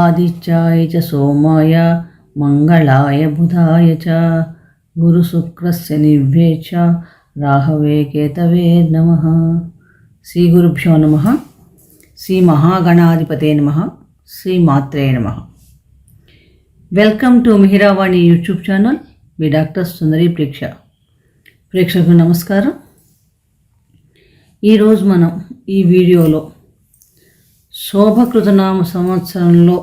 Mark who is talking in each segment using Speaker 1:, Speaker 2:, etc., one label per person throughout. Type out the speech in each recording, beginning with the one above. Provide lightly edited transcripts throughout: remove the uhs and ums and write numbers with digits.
Speaker 1: ఆదిత్యాయ చ సోమాయ మంగళాయ బుధాయ చ గురుశుక్రస్య నిభ్యే చ రాహవే కేతవే నమః. శ్రీ గురుభ్యో నమః. శ్రీ మహాగణాధిపతే నమః. శ్రీ మాత్రే నమః. Welcome to Mihiravani YouTube channel. మీ డాక్టర్ సుందరి ప్రేక్షకులకు నమస్కారం. ఈరోజు మనం ఈ వీడియోలో శోభకృతనామ సంవత్సరంలో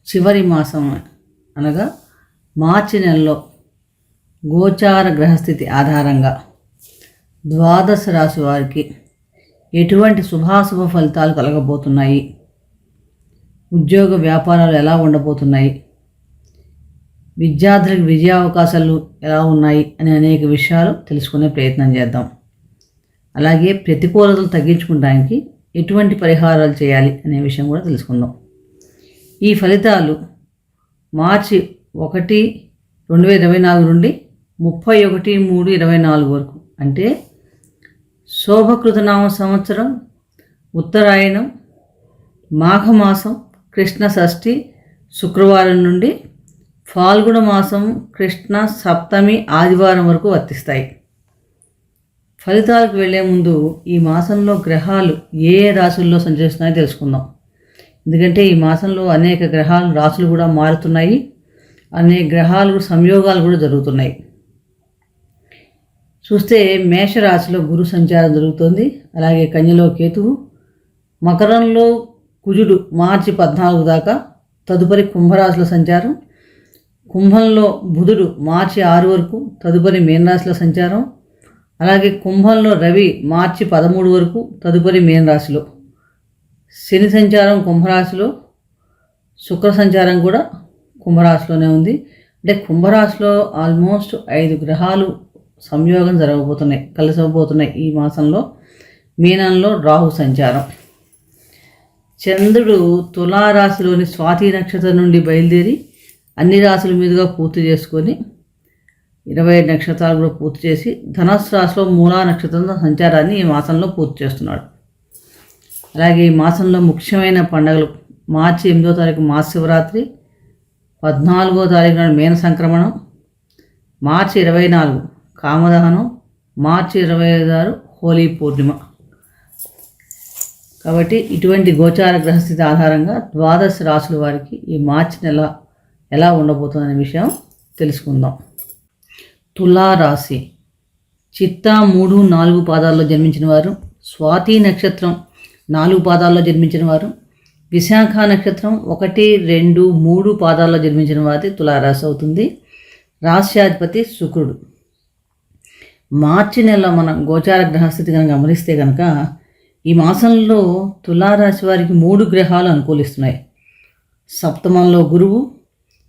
Speaker 1: చివరి మాసం అనగా మార్చి నెలలో గోచార గ్రహస్థితి ఆధారంగా ద్వాదశ రాశి వారికి ఎటువంటి శుభాశుభ ఫలితాలు కలగబోతున్నాయి, ఉద్యోగ వ్యాపారాలు ఎలా ఉండబోతున్నాయి, విద్యార్థులకు విజయావకాశాలు ఎలా ఉన్నాయి అనే అనేక విషయాలు తెలుసుకునే ప్రయత్నం చేద్దాం. అలాగే ప్రతికూలతలు తగ్గించుకోవడానికి ఎటువంటి పరిహారాలు చేయాలి అనే విషయం కూడా తెలుసుకుందాం. ఈ ఫలితాలు మార్చి 1, 2024 నుండి 31/3/24 వరకు, అంటే శోభకృతనామ సంవత్సరం ఉత్తరాయణం మాఘమాసం కృష్ణ షష్ఠి శుక్రవారం నుండి ఫాల్గుణ మాసం కృష్ణ సప్తమి ఆదివారం వరకు వర్తిస్తాయి. ఫలితాలకు వెళ్లే ముందు ఈ మాసంలో గ్రహాలు ఏ రాశుల్లో సంచరిస్తున్నాయో తెలుసుకుందాం. ఎందుకంటే ఈ మాసంలో అనేక గ్రహాలు రాశులు కూడా మారుతున్నాయి, అనేక గ్రహాలు సంయోగాలు కూడా జరుగుతున్నాయి. చూస్తే మేషరాశిలో గురు సంచారం జరుగుతుంది. అలాగే కన్యలో కేతువు, మకరంలో కుజుడు మార్చి 14 దాకా, తదుపరి కుంభరాశిలో సంచారం, కుంభంలో బుధుడు మార్చి 6 వరకు, తదుపరి మీనరాశిలో సంచారం, అలాగే కుంభంలో రవి మార్చి 13 వరకు, తదుపరి మీనరాశిలో, శని సంచారం కుంభరాశిలో, శుక్ర సంచారం కూడా కుంభరాశిలోనే ఉంది. అంటే కుంభరాశిలో ఆల్మోస్ట్ 5 గ్రహాలు సంయోగం జరగబోతున్నాయి, కలిసిపోతున్నాయి ఈ మాసంలో. మీనంలో రాహు సంచారం, చంద్రుడు తులారాశిలోని స్వాతి నక్షత్రం నుండి బయలుదేరి అన్ని రాశుల మీదుగా పూర్తి చేసుకొని 27 నక్షత్రాలు కూడా పూర్తి చేసి ధనస్సు రాశిలో మూలా నక్షత్రం సంచారాన్ని ఈ మాసంలో పూర్తి చేస్తున్నాడు. అలాగే ఈ మాసంలో ముఖ్యమైన పండుగలు మార్చి 8వ తారీఖు మహాశివరాత్రి, 14వ తారీఖు నాడు మీన సంక్రమణం, మార్చి 24 కామదహనం, మార్చి 26 హోలీ పూర్ణిమ. కాబట్టి ఇటువంటి గోచార గ్రహస్థితి ఆధారంగా ద్వాదశ రాశుల వారికి ఈ మార్చి నెల ఎలా ఉండబోతుందనే విషయం తెలుసుకుందాం. తులారాశి చిత్తా 3, 4 పాదాల్లో జన్మించిన వారు, స్వాతి నక్షత్రం 4 పాదాల్లో జన్మించిన వారు, విశాఖ నక్షత్రం 1, 2, 3 పాదాల్లో జన్మించిన వారి తులారాశి అవుతుంది. రాశ్యాధిపతి శుక్రుడు. మార్చి నెల మన గోచార గ్రహస్థితి కనుక గమనిస్తే కనుక ఈ మాసంలో తులారాశి వారికి 3 గ్రహాలు అనుకూలిస్తున్నాయి. సప్తమంలో గురువు,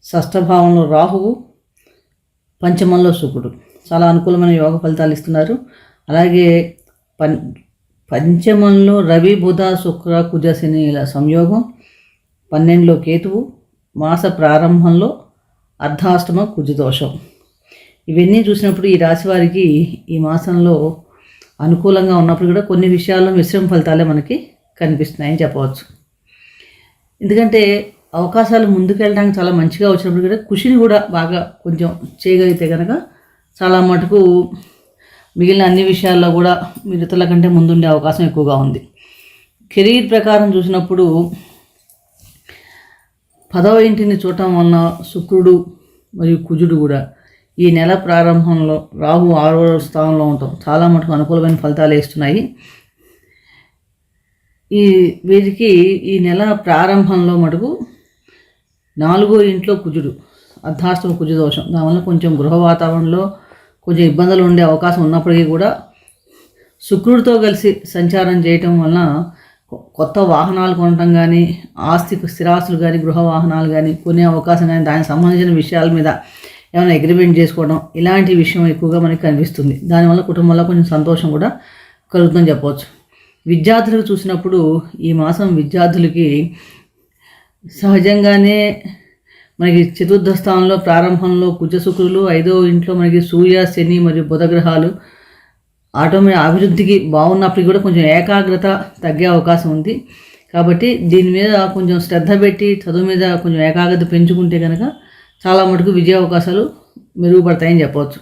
Speaker 1: షష్ఠభావంలో రాహువు, పంచమంలో శుక్రుడు చాలా అనుకూలమైన యోగ ఫలితాలు ఇస్తున్నారు. అలాగే పంచమంలో రవి, బుధ, శుక్ర, కుజ, శనిల సంయోగం, 12లో కేతువు, మాస ప్రారంభంలో అర్ధాష్టమ కుజదోషం. ఇవన్నీ చూసినప్పుడు ఈ రాశి వారికి ఈ మాసంలో అనుకూలంగా ఉన్నప్పుడు కూడా కొన్ని విషయాల్లో మిశ్రమ ఫలితాలే మనకి కనిపిస్తున్నాయని చెప్పవచ్చు. ఎందుకంటే అవకాశాలు ముందుకెళ్ళడానికి చాలా మంచిగా వచ్చినప్పుడు కూడా కృషిని కూడా బాగా కొంచెం చేయగలిగితే కనుక చాలా మటుకు మిగిలిన అన్ని విషయాల్లో కూడా మిగతాల కంటే ముందుండే అవకాశం ఎక్కువగా ఉంది. కెరీర్ ప్రకారం చూసినప్పుడు 10వ ఇంటిని చూడటం వలన శుక్రుడు మరియు కుజుడు కూడా ఈ నెల ప్రారంభంలో రాహు 6వ స్థానంలో ఉండటం చాలా మటుకు అనుకూలమైన ఫలితాలు ఇస్తున్నాయి. వీరికి ఈ నెల ప్రారంభంలో మటుకు 4వ ఇంట్లో కుజుడు, అర్ధాష్టమ కుజ దోషం, దానివల్ల కొంచెం గృహ వాతావరణంలో కొంచెం ఇబ్బందులు ఉండే అవకాశం ఉన్నప్పటికీ కూడా శుక్రుడితో కలిసి సంచారం చేయటం వలన కొత్త వాహనాలు కొనటం కానీ, స్థిరాస్తులు కానీ, గృహ వాహనాలు కానీ కొనే అవకాశం కానీ, దానికి సంబంధించిన విషయాల మీద ఏమైనా అగ్రిమెంట్ చేసుకోవడం, ఇలాంటి విషయం ఎక్కువగా మనకి కనిపిస్తుంది. దానివల్ల కుటుంబంలో కొంచెం సంతోషం కూడా కలుగుతుందని చెప్పవచ్చు. విద్యార్థులకు చూసినప్పుడు ఈ మాసం విద్యార్థులకి సహజంగానే మనకి చతుర్థ స్థానంలో ప్రారంభంలో కుజ శుక్రులు, 5వ ఇంట్లో మనకి సూర్య, శని మరియు బుధ గ్రహాలు అభివృద్ధికి బాగున్నప్పటికీ కూడా కొంచెం ఏకాగ్రత తగ్గే అవకాశం ఉంది. కాబట్టి దీని మీద కొంచెం శ్రద్ధ పెట్టి చదువు మీద కొంచెం ఏకాగ్రత పెంచుకుంటే కనుక చాలా మటుకు విజయ అవకాశాలు మెరుగుపడతాయని చెప్పవచ్చు.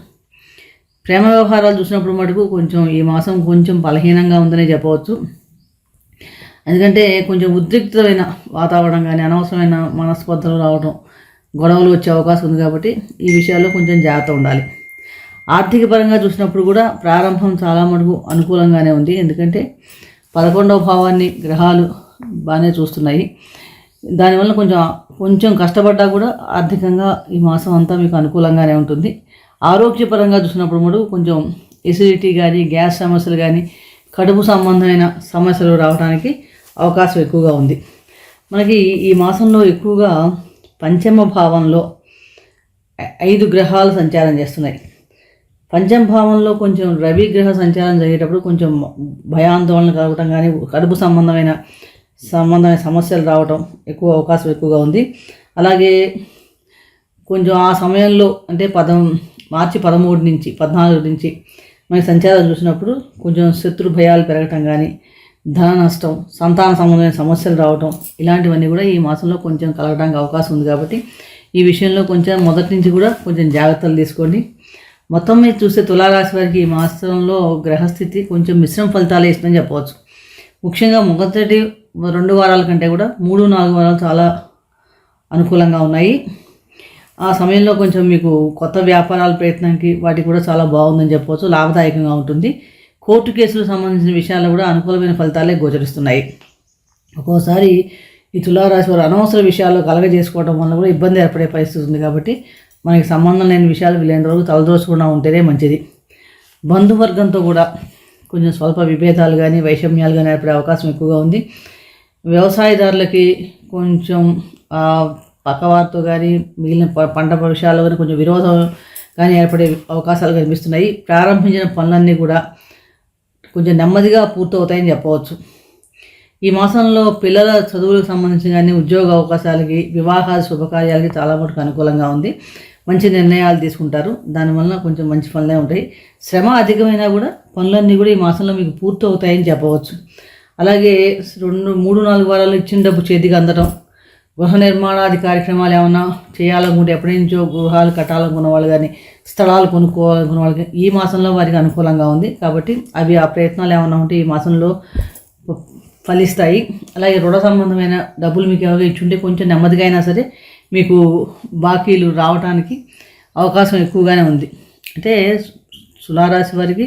Speaker 1: ప్రేమ వ్యవహారాలు చూసినప్పుడు మటుకు కొంచెం ఈ మాసం కొంచెం బలహీనంగా ఉందనే చెప్పవచ్చు. ఎందుకంటే కొంచెం ఉద్రిక్తమైన వాతావరణం కానీ అనవసరమైన మనస్పర్ధలు రావడం, గొడవలు వచ్చే అవకాశం ఉంది. కాబట్టి ఈ విషయాల్లో కొంచెం జాగ్రత్త ఉండాలి. ఆర్థిక పరంగా చూసినప్పుడు కూడా ప్రారంభం చాలా మటుకు అనుకూలంగానే ఉంది. ఎందుకంటే 11వ భావాన్ని గ్రహాలు బాగానే చూస్తున్నాయి. దానివల్ల కొంచెం కష్టపడ్డా కూడా ఆర్థికంగా ఈ మాసం అంతా మీకు అనుకూలంగానే ఉంటుంది. ఆరోగ్యపరంగా చూసినప్పుడు మటుకు కొంచెం ఎసిడిటీ కానీ, గ్యాస్ సమస్యలు కానీ, కడుపు సంబంధమైన సమస్యలు రావడానికి అవకాశం ఎక్కువగా ఉంది. మనకి ఈ మాసంలో ఎక్కువగా పంచమ భావంలో 5 గ్రహాలు సంచారం చేస్తున్నాయి. పంచమ భావంలో కొంచెం రవి గ్రహ సంచారం జరిగేటప్పుడు కొంచెం భయాందోళన కలగటం కానీ, కడుపు సంబంధమైన సమస్యలు రావటం అవకాశం ఎక్కువగా ఉంది. అలాగే కొంచెం ఆ సమయంలో అంటే మార్చి 13 నుంచి 14 నుంచి మనకి సంచారం చూసినప్పుడు కొంచెం శత్రు భయాలు పెరగటం కానీ, ధన నష్టం, సంతాన సంబంధమైన సమస్యలు రావటం, ఇలాంటివన్నీ కూడా ఈ మాసంలో కొంచెం కలగడానికి అవకాశం ఉంది. కాబట్టి ఈ విషయంలో కొంచెం మొదటి నుంచి కూడా కొంచెం జాగ్రత్తలు తీసుకోండి. మొత్తం మీద చూస్తే తులారాశి వారికి ఈ మాసంలో గ్రహస్థితి కొంచెం మిశ్రమ ఫలితాలే ఇస్తుందని చెప్పవచ్చు. ముఖ్యంగా మొదటి 2 వారాల కంటే కూడా 3-4 వారాలు చాలా అనుకూలంగా ఉన్నాయి. ఆ సమయంలో కొంచెం మీకు కొత్త వ్యాపారాల ప్రయత్నానికి వాటికి కూడా చాలా బాగుందని చెప్పవచ్చు. లాభదాయకంగా ఉంటుంది. కోర్టు కేసులకు సంబంధించిన విషయాల్లో కూడా అనుకూలమైన ఫలితాలే గోచరిస్తున్నాయి. ఒక్కోసారి ఈ తులారాశి వారు అనవసర విషయాల్లో కలగజేసుకోవడం వల్ల కూడా ఇబ్బంది ఏర్పడే పరిస్థితి ఉంది. కాబట్టి మనకి సంబంధం లేని విషయాలు వీలైన రోజు తలదోచకుండా ఉంటేనే మంచిది. బంధువర్గంతో కూడా కొంచెం స్వల్ప విభేదాలు కానీ, వైషమ్యాలు కానీ ఏర్పడే అవకాశం ఎక్కువగా ఉంది. వ్యవసాయదారులకి కొంచెం పక్కవారితో కానీ, మిగిలిన పంట విషయాల్లో కానీ కొంచెం విరోధం కానీ ఏర్పడే అవకాశాలు కనిపిస్తున్నాయి. ప్రారంభించిన పనులన్నీ కూడా కొంచెం నెమ్మదిగా పూర్తవుతాయని చెప్పవచ్చు. ఈ మాసంలో పిల్లల చదువులకు సంబంధించి కానీ, ఉద్యోగ అవకాశాలకి, వివాహాల శుభకార్యాలకి చాలా మటుకు అనుకూలంగా ఉంది. మంచి నిర్ణయాలు తీసుకుంటారు. దానివల్ల కొంచెం మంచి పనులే ఉంటాయి. శ్రమ అధికమైనా కూడా పనులన్నీ కూడా ఈ మాసంలో మీకు పూర్తి అవుతాయని చెప్పవచ్చు. అలాగే 3-4 వారాలు ఇచ్చిన డబ్బు చేతికి అందడం, గృహ నిర్మాణాది కార్యక్రమాలు ఏమైనా చేయాలనుకుంటే, ఎప్పటి నుంచో గృహాలు కట్టాలనుకున్న వాళ్ళు కానీ, స్థలాలు కొనుక్కోవాలనుకున్న వాళ్ళకి ఈ మాసంలో వారికి అనుకూలంగా ఉంది. కాబట్టి ఆ ప్రయత్నాలు ఏమైనా ఉంటే ఈ మాసంలో ఫలిస్తాయి. అలాగే రుణ సంబంధమైన డబ్బులు మీకు ఎవరు ఇచ్చుంటే కొంచెం నెమ్మదిగా అయినా సరే మీకు బాకీలు రావడానికి అవకాశం ఎక్కువగానే ఉంది. అంటే తులారాశి వారికి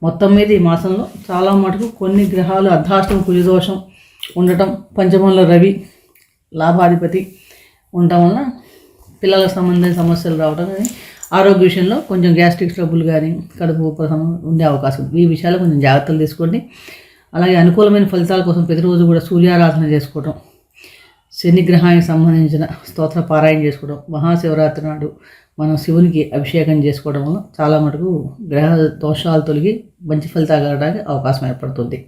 Speaker 1: మొత్తం మీద ఈ మాసంలో చాలా మటుకు కొన్ని గ్రహాలు అర్ధాష్టమ కుజదోషం ఉండటం, పంచమంలో రవి లాభాధిపతి ఉండటం వల్ల పిల్లలకు సంబంధించిన సమస్యలు రావడం కానీ, ఆరోగ్య విషయంలో కొంచెం గ్యాస్ట్రిక్ ట్రబుల్ కానీ, కడుపు ఉండే అవకాశం ఉంది. ఈ విషయాలు కొంచెం జాగ్రత్తలు తీసుకోండి. అలాగే అనుకూలమైన ఫలితాల కోసం ప్రతిరోజు కూడా సూర్యారాధన చేసుకోవడం, శనిగ్రహానికి సంబంధించిన స్తోత్ర పారాయణ చేసుకోవడం, మహాశివరాత్రి నాడు మనం శివునికి అభిషేకం చేసుకోవడం వల్ల చాలా మటుకు గ్రహ దోషాలు తొలగి మంచి ఫలితాలు కలగడానికి అవకాశం ఏర్పడుతుంది.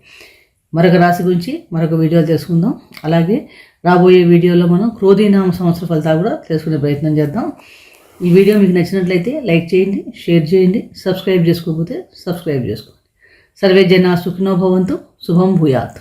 Speaker 1: మరొక రాశి గురించి మరొక వీడియోలు తెలుసుకుందాం. అలాగే రాబోయే వీడియోలో మనం క్రోధీనామ సంవత్సర ఫలితాలు కూడా తెలుసుకునే ప్రయత్నం చేద్దాం. ఈ వీడియో మీకు నచ్చినట్లయితే లైక్ చేయండి, షేర్ చేయండి, సబ్స్క్రైబ్ చేసుకోకపోతే సబ్స్క్రైబ్ చేసుకోండి. సర్వే జనా సుఖినో భవంతు. శుభం భూయాత్.